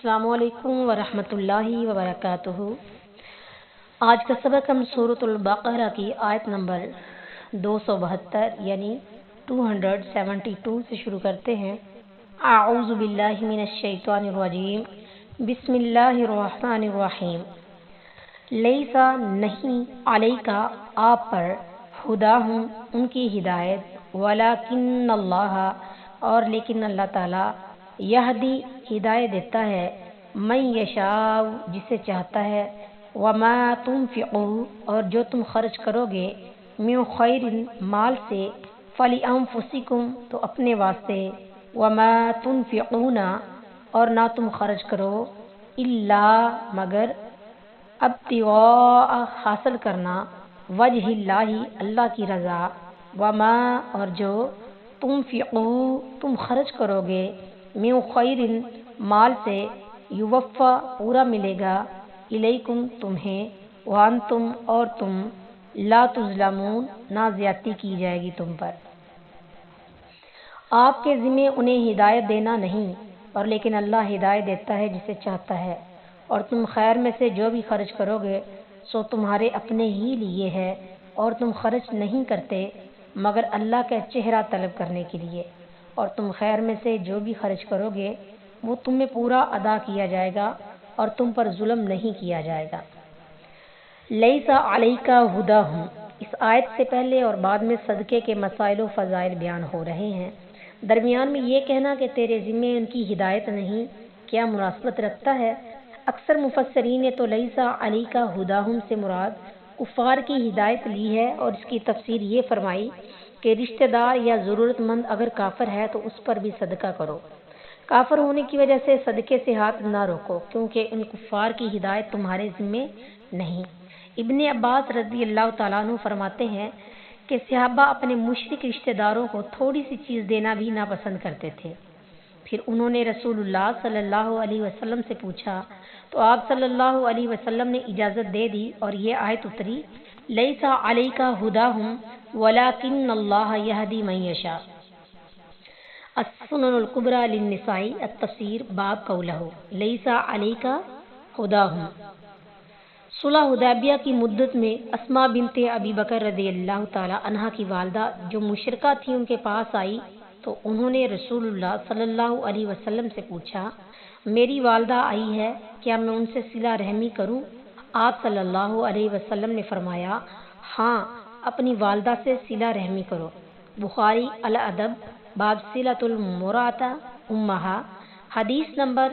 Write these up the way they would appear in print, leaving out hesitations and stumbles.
السلام علیکم ورحمۃ اللہ وبرکاتہ۔ آج کا سبق ہم سورۃ البقرہ کی آیت نمبر 272 یعنی 272 سے شروع کرتے ہیں۔ اعوذ باللہ من الشیطان الرجیم، بسم اللہ الرحمن الرحیم۔ لیسا نہیں علیکا آپ پر، ہداہم ان کی ہدایت، ولیکن اللہ اور لیکن اللہ تعالی، یہدی ہدایت دیتا ہے، من یشاء جسے چاہتا ہے، وما تنفقوا اور جو تم خرچ کرو گے، من خیر مال سے، فلانفسکم تو اپنے واسطے، وما تنفقون اور نہ تم خرچ کرو، الا مگر، ابتغاء حاصل کرنا، وجہ اللہ اللہ کی رضا، وما اور جو تنفقوا تم خرچ کرو گے، من خیر مال سے، یوفا پورا ملے گا، الیکم تمہیں، وانتم اور تم، لا تظلمون نہ زیادتی کی جائے گی تم پر۔ آپ کے ذمہ انہیں ہدایت دینا نہیں، اور لیکن اللہ ہدایت دیتا ہے جسے چاہتا ہے، اور تم خیر میں سے جو بھی خرچ کرو گے سو تمہارے اپنے ہی لیے ہے، اور تم خرچ نہیں کرتے مگر اللہ کا چہرہ طلب کرنے کے لیے، اور تم خیر میں سے جو بھی خرچ کرو گے وہ تمہیں پورا ادا کیا جائے گا اور تم پر ظلم نہیں کیا جائے گا۔ لیسا علیکا ہداہم، اس آیت سے پہلے اور بعد میں صدقے کے مسائل و فضائل بیان ہو رہے ہیں۔ درمیان میں یہ کہنا کہ تیرے ذمہ ان کی ہدایت نہیں، کیا مناسبت رکھتا ہے؟ اکثر مفسرین نے تو لیسا علیکا ہداہم سے مراد کفار کی ہدایت لی ہے، اور اس کی تفسیر یہ فرمائی کہ رشتہ دار یا ضرورت مند اگر کافر ہے تو اس پر بھی صدقہ کرو۔ کافر ہونے کی وجہ سے صدقے سے ہاتھ نہ روکو، کیونکہ ان کفار کی ہدایت تمہارے ذمہ نہیں۔ ابن عباس رضی اللہ تعالیٰ عنہ فرماتے ہیں کہ صحابہ اپنے مشرک رشتہ داروں کو تھوڑی سی چیز دینا بھی ناپسند کرتے تھے۔ پھر انہوں نے رسول اللہ صلی اللہ علیہ وسلم سے پوچھا تو آپ صلی اللہ علیہ وسلم نے اجازت دے دی، اور یہ آیت اتری، لیسا علیکا ہداہم ولیکن اللہ یہدی من یشاء۔ السنن الکبریٰ للنسائی التفسیر باب قولہ لیسا علیکا ہداہم۔ صلح حدیبیہ کی مدت میں اسماء بنت ابی بکر رضی اللہ تعالی عنہا کی والدہ جو مشرکہ تھی ان کے پاس آئی تو انہوں نے رسول اللہ صلی اللہ علیہ وسلم سے پوچھا، میری والدہ آئی ہے، کیا میں ان سے صلہ رحمی کروں؟ آپ صلی اللہ علیہ وسلم نے فرمایا، ہاں اپنی والدہ سے صلہ رحمی کرو۔ بخاری الادب باب صلۃ المرأۃ امہا، حدیث نمبر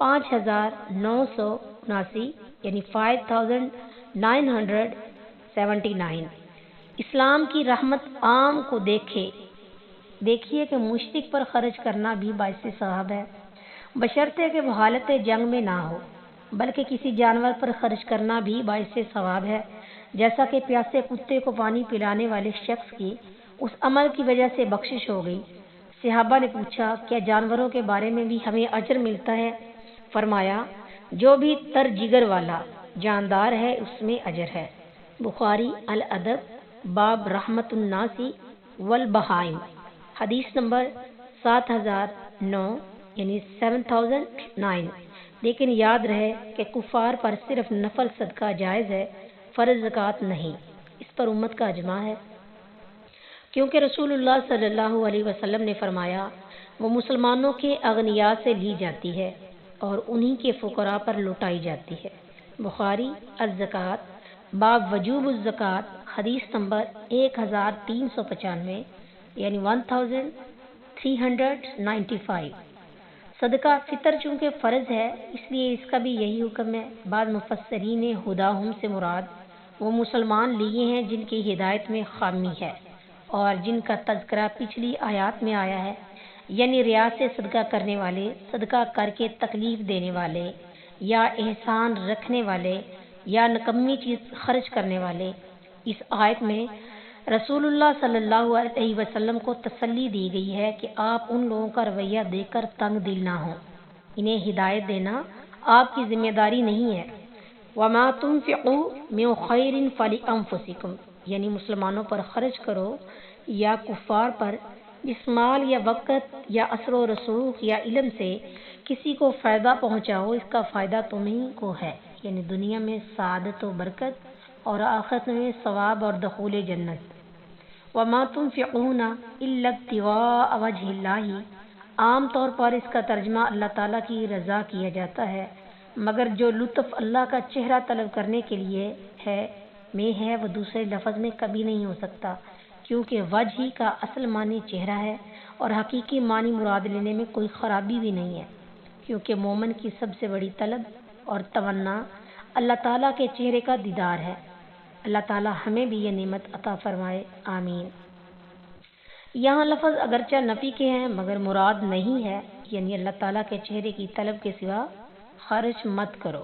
5979 یعنی 5979۔ اسلام کی رحمت عام کو دیکھیے کہ مشرک پر خرچ کرنا بھی باعث ثواب ہے، بشرطے کہ وہ حالت جنگ میں نہ ہو، بلکہ کسی جانور پر خرچ کرنا بھی باعث ثواب ہے، جیسا کہ پیاسے کتے کو پانی پلانے والے شخص کی اس عمل کی وجہ سے بخشش ہو گئی۔ صحابہ نے پوچھا، کیا جانوروں کے بارے میں بھی ہمیں اجر ملتا ہے؟ فرمایا، جو بھی تر جگر والا جاندار ہے اس میں اجر ہے۔ بخاری الادب باب رحمت الناس والبہائم، حدیث نمبر 7009 یعنی 7009۔ لیکن یاد رہے کہ کفار پر صرف نفل صدقہ جائز ہے، فرض زکوٰۃ نہیں، اس پر امت کا اجماع ہے، کیونکہ رسول اللہ صلی اللہ علیہ وسلم نے فرمایا، وہ مسلمانوں کے اغنیاء سے لی جاتی ہے اور انہی کے فقراء پر لوٹائی جاتی ہے۔ بخاری الزکوٰۃ باب وجوب الزکوٰۃ، حدیث نمبر 1395 یعنی 1395۔ صدقہ فطر چونکہ فرض ہے اس لیے اس کا بھی یہی حکم ہے۔ بعض مفسرین نے ہداہم سے مراد وہ مسلمان لیے ہیں جن کی ہدایت میں خامی ہے اور جن کا تذکرہ پچھلی آیات میں آیا ہے، یعنی ریا سے صدقہ کرنے والے، صدقہ کر کے تکلیف دینے والے، یا احسان رکھنے والے، یا نکمی چیز خرچ کرنے والے۔ اس آیت میں رسول اللہ صلی اللہ علیہ وسلم کو تسلی دی گئی ہے کہ آپ ان لوگوں کا رویہ دیکھ کر تنگ دل نہ ہوں، انہیں ہدایت دینا آپ کی ذمہ داری نہیں ہے۔ وما تنفقوا من خیر فلانفسکم، یعنی مسلمانوں پر خرچ کرو یا کفار پر جس مال یا وقت یا اثر و رسوخ یا علم سے کسی کو فائدہ پہنچاؤ اس کا فائدہ تمہیں کو ہے، یعنی دنیا میں سعادت و برکت اور آخرت میں ثواب اور دخول جنت۔ وما تنفقون الا ابتغاء وجہ اللہ، عام طور پر اس کا ترجمہ اللہ تعالیٰ کی رضا کیا جاتا ہے، مگر جو لطف اللہ کا چہرہ طلب کرنے کے لیے ہے وہ دوسرے لفظ میں کبھی نہیں ہو سکتا، کیونکہ وجہ ہی کا اصل معنی چہرہ ہے اور حقیقی معنی مراد لینے میں کوئی خرابی بھی نہیں ہے، کیونکہ مومن کی سب سے بڑی طلب اور تمنا اللہ تعالیٰ کے چہرے کا دیدار ہے۔ اللہ تعالیٰ ہمیں بھی یہ نعمت عطا فرمائے، آمین۔ یہاں لفظ اگرچہ نفی کے ہیں مگر مراد نہیں ہے، یعنی اللہ تعالیٰ کے چہرے کی طلب کے سوا خرچ مت کرو۔